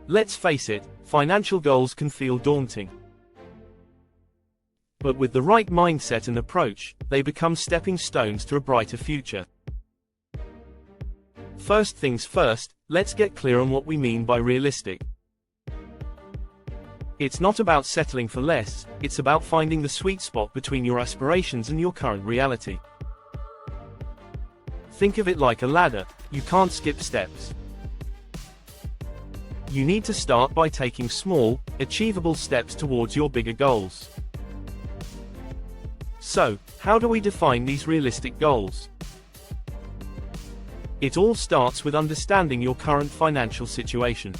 Let's face it, financial goals can feel daunting. But with the right mindset and approach, they become stepping stones to a brighter future. First things first, let's get clear on what we mean by realistic. It's not about settling for less, it's about finding the sweet spot between your aspirations and your current reality. Think of it like a ladder, you can't skip steps. You need to start by taking small, achievable steps towards your bigger goals. So, how do we define these realistic goals? It all starts with understanding your current financial situation.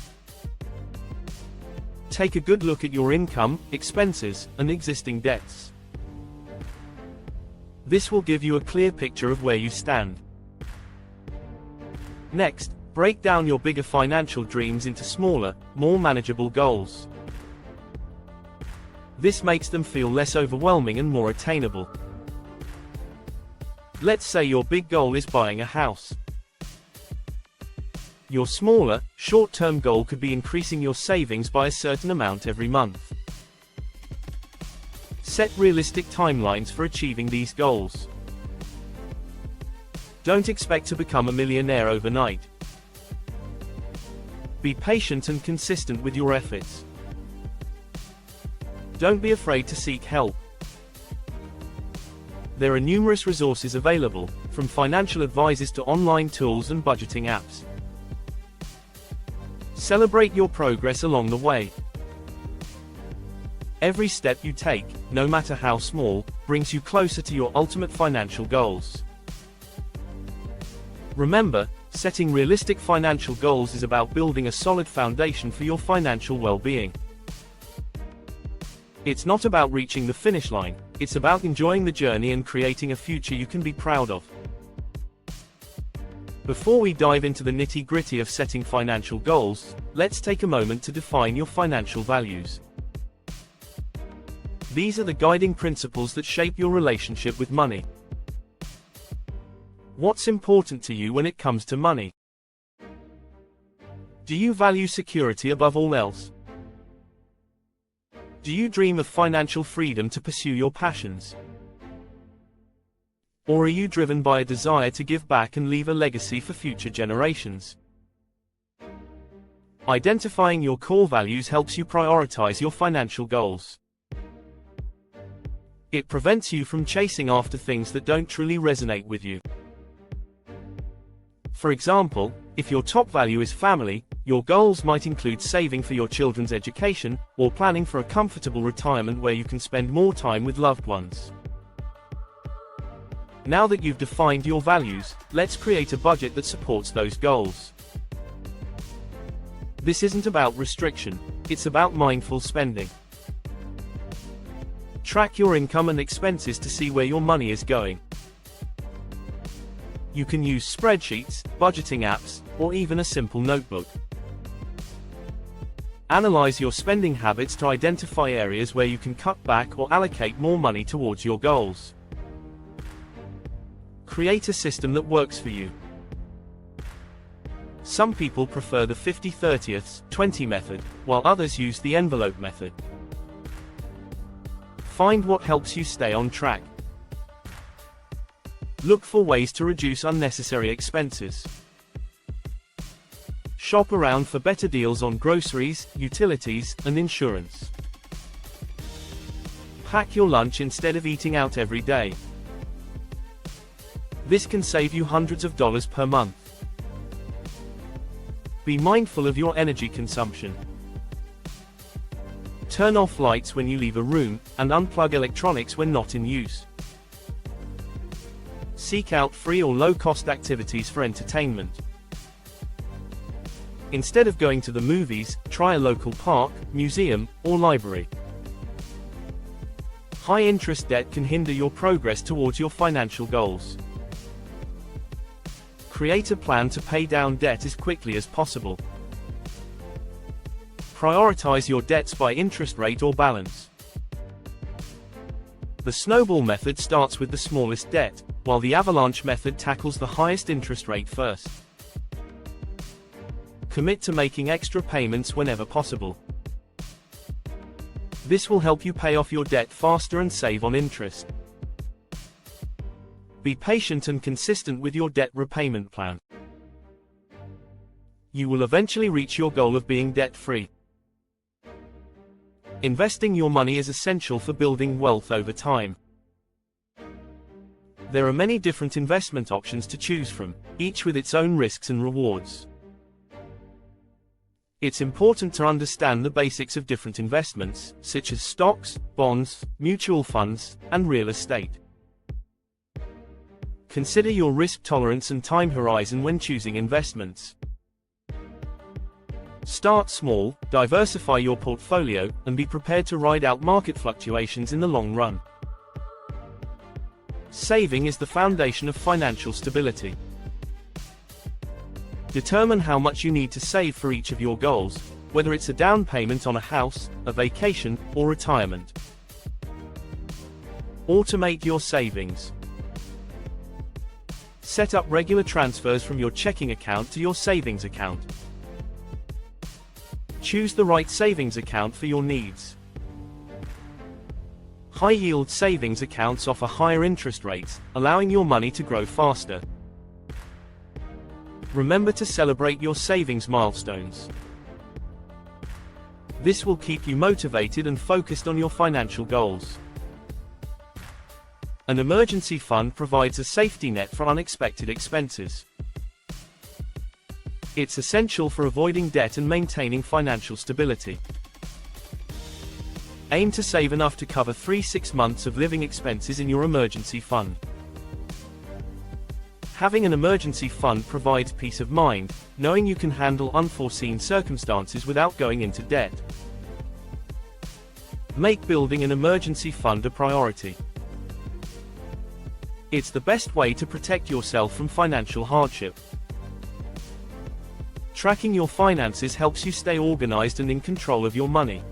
Take a good look at your income, expenses, and existing debts. This will give you a clear picture of where you stand. Next, break down your bigger financial dreams into smaller, more manageable goals. This makes them feel less overwhelming and more attainable. Let's say your big goal is buying a house. Your smaller, short-term goal could be increasing your savings by a certain amount every month. Set realistic timelines for achieving these goals. Don't expect to become a millionaire overnight. Be patient and consistent with your efforts. Don't be afraid to seek help. There are numerous resources available, from financial advisors to online tools and budgeting apps. Celebrate your progress along the way. Every step you take, no matter how small, brings you closer to your ultimate financial goals. Remember, setting realistic financial goals is about building a solid foundation for your financial well-being. It's not about reaching the finish line, it's about enjoying the journey and creating a future you can be proud of. Before we dive into the nitty-gritty of setting financial goals, let's take a moment to define your financial values. These are the guiding principles that shape your relationship with money. What's important to you when it comes to money? Do you value security above all else? Do you dream of financial freedom to pursue your passions? Or are you driven by a desire to give back and leave a legacy for future generations? Identifying your core values helps you prioritize your financial goals. It prevents you from chasing after things that don't truly resonate with you. For example, if your top value is family, your goals might include saving for your children's education, or planning for a comfortable retirement where you can spend more time with loved ones. Now that you've defined your values, let's create a budget that supports those goals. This isn't about restriction, it's about mindful spending. Track your income and expenses to see where your money is going. You can use spreadsheets, budgeting apps, or even a simple notebook. Analyze your spending habits to identify areas where you can cut back or allocate more money towards your goals. Create a system that works for you. Some people prefer the 50/30/20 method, while others use the envelope method. Find what helps you stay on track. Look for ways to reduce unnecessary expenses. Shop around for better deals on groceries, utilities, and insurance. Pack your lunch instead of eating out every day. This can save you hundreds of dollars per month. Be mindful of your energy consumption. Turn off lights when you leave a room, and unplug electronics when not in use. Seek out free or low-cost activities for entertainment. Instead of going to the movies, try a local park, museum, or library. High-interest debt can hinder your progress towards your financial goals. Create a plan to pay down debt as quickly as possible. Prioritize your debts by interest rate or balance. The snowball method starts with the smallest debt, while the avalanche method tackles the highest interest rate first. Commit to making extra payments whenever possible. This will help you pay off your debt faster and save on interest. Be patient and consistent with your debt repayment plan. You will eventually reach your goal of being debt-free. Investing your money is essential for building wealth over time. There are many different investment options to choose from, each with its own risks and rewards. It's important to understand the basics of different investments, such as stocks, bonds, mutual funds, and real estate. Consider your risk tolerance and time horizon when choosing investments. Start small, diversify your portfolio, and be prepared to ride out market fluctuations in the long run. Saving is the foundation of financial stability. Determine how much you need to save for each of your goals, whether it's a down payment on a house, a vacation, or retirement. Automate your savings. Set up regular transfers from your checking account to your savings account. Choose the right savings account for your needs. High-yield savings accounts offer higher interest rates, allowing your money to grow faster. Remember to celebrate your savings milestones. This will keep you motivated and focused on your financial goals. An emergency fund provides a safety net for unexpected expenses. It's essential for avoiding debt and maintaining financial stability. Aim to save enough to cover 3-6 months of living expenses in your emergency fund. Having an emergency fund provides peace of mind, knowing you can handle unforeseen circumstances without going into debt. Make building an emergency fund a priority. It's the best way to protect yourself from financial hardship. Tracking your finances helps you stay organized and in control of your money.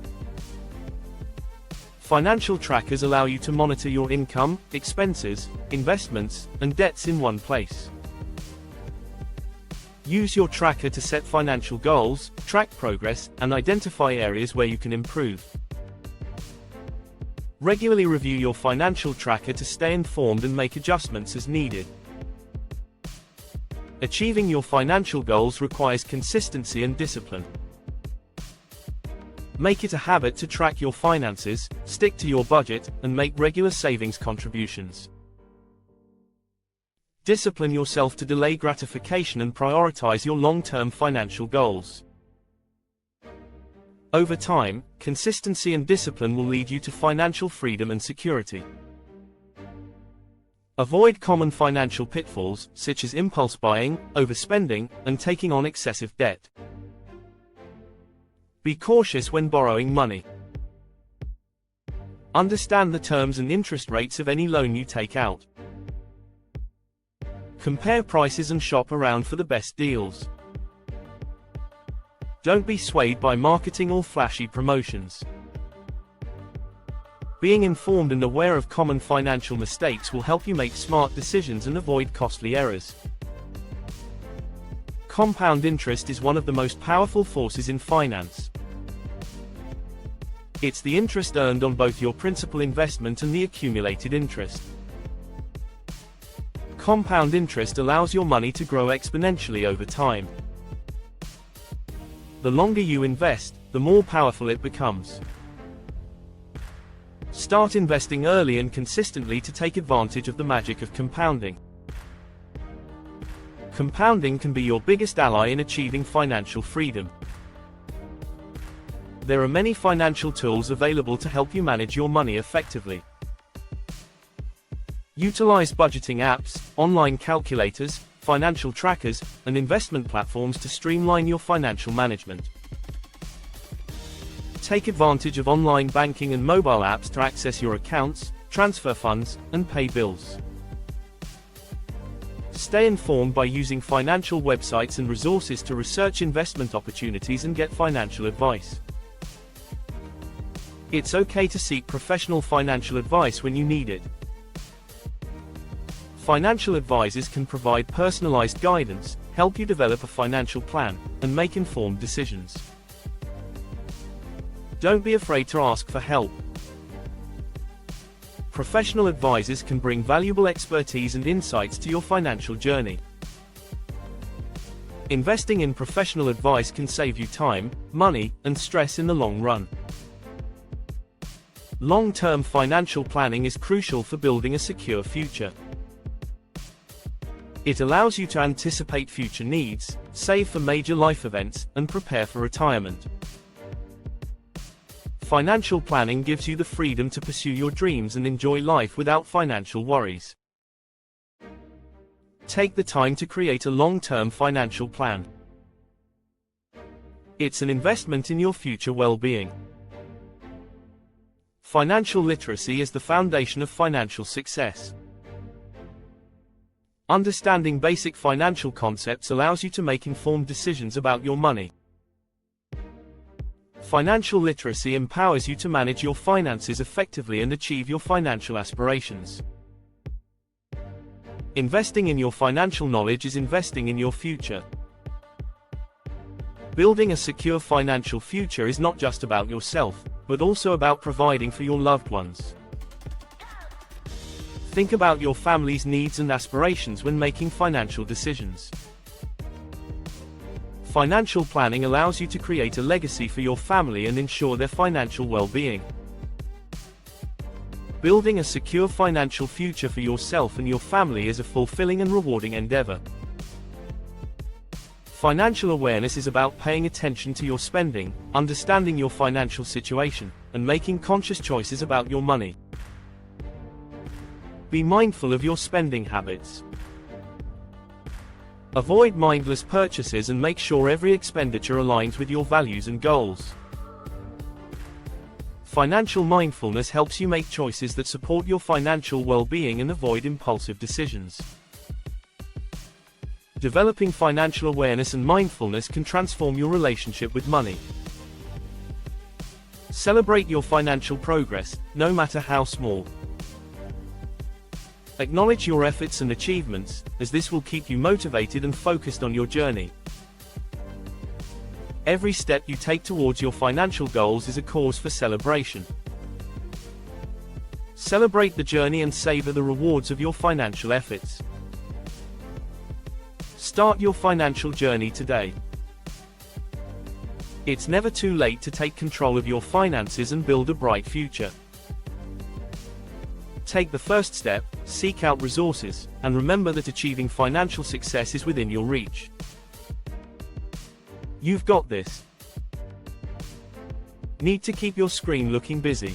Financial trackers allow you to monitor your income, expenses, investments, and debts in one place. Use your tracker to set financial goals, track progress, and identify areas where you can improve. Regularly review your financial tracker to stay informed and make adjustments as needed. Achieving your financial goals requires consistency and discipline. Make it a habit to track your finances, stick to your budget, and make regular savings contributions. Discipline yourself to delay gratification and prioritize your long-term financial goals. Over time, consistency and discipline will lead you to financial freedom and security. Avoid common financial pitfalls, such as impulse buying, overspending, and taking on excessive debt. Be cautious when borrowing money. Understand the terms and interest rates of any loan you take out. Compare prices and shop around for the best deals. Don't be swayed by marketing or flashy promotions. Being informed and aware of common financial mistakes will help you make smart decisions and avoid costly errors. Compound interest is one of the most powerful forces in finance. It's the interest earned on both your principal investment and the accumulated interest. Compound interest allows your money to grow exponentially over time. The longer you invest, the more powerful it becomes. Start investing early and consistently to take advantage of the magic of compounding. Compounding can be your biggest ally in achieving financial freedom. There are many financial tools available to help you manage your money effectively. Utilize budgeting apps, online calculators, financial trackers, and investment platforms to streamline your financial management. Take advantage of online banking and mobile apps to access your accounts, transfer funds, and pay bills. Stay informed by using financial websites and resources to research investment opportunities and get financial advice. It's okay to seek professional financial advice when you need it. Financial advisors can provide personalized guidance, help you develop a financial plan, and make informed decisions. Don't be afraid to ask for help. Professional advisors can bring valuable expertise and insights to your financial journey. Investing in professional advice can save you time, money, and stress in the long run. Long-term financial planning is crucial for building a secure future. It allows you to anticipate future needs, save for major life events, and prepare for retirement. Financial planning gives you the freedom to pursue your dreams and enjoy life without financial worries. Take the time to create a long-term financial plan. It's an investment in your future well-being. Financial literacy is the foundation of financial success. Understanding basic financial concepts allows you to make informed decisions about your money. Financial literacy empowers you to manage your finances effectively and achieve your financial aspirations. Investing in your financial knowledge is investing in your future. Building a secure financial future is not just about yourself, but also about providing for your loved ones. Think about your family's needs and aspirations when making financial decisions. Financial planning allows you to create a legacy for your family and ensure their financial well-being. Building a secure financial future for yourself and your family is a fulfilling and rewarding endeavor. Financial awareness is about paying attention to your spending, understanding your financial situation, and making conscious choices about your money. Be mindful of your spending habits. Avoid mindless purchases and make sure every expenditure aligns with your values and goals. Financial mindfulness helps you make choices that support your financial well-being and avoid impulsive decisions. Developing financial awareness and mindfulness can transform your relationship with money. Celebrate your financial progress, no matter how small. Acknowledge your efforts and achievements, as this will keep you motivated and focused on your journey. Every step you take towards your financial goals is a cause for celebration. Celebrate the journey and savor the rewards of your financial efforts. Start your financial journey today. It's never too late to take control of your finances and build a bright future. Take the first step, seek out resources, and remember that achieving financial success is within your reach. You've got this. Need to keep your screen looking busy?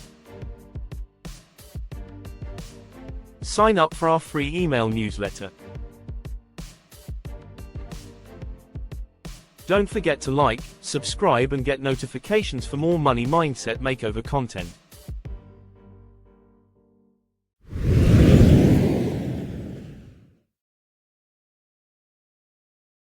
Sign up for our free email newsletter. Don't forget to like, subscribe and get notifications for more money mindset makeover content.